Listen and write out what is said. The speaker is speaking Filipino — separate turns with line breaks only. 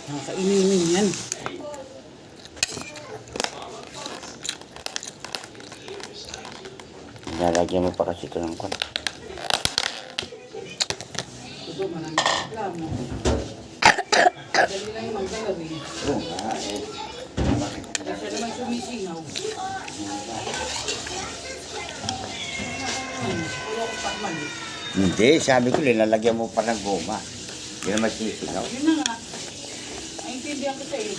Nakakainin yan.
Lalagyan mo pa kasi ito ng kwan.
Ito, maraming reklamo. Dali lang yung magdalaw eh.
Oo nga eh.
Kasi naman sumisingaw. Puro ko pakman eh.
Hindi, sabi ko lalagyan mo pa ng goma. Hindi naman sisinaw.
Yun na nga. Naintindihan ko sa'yo.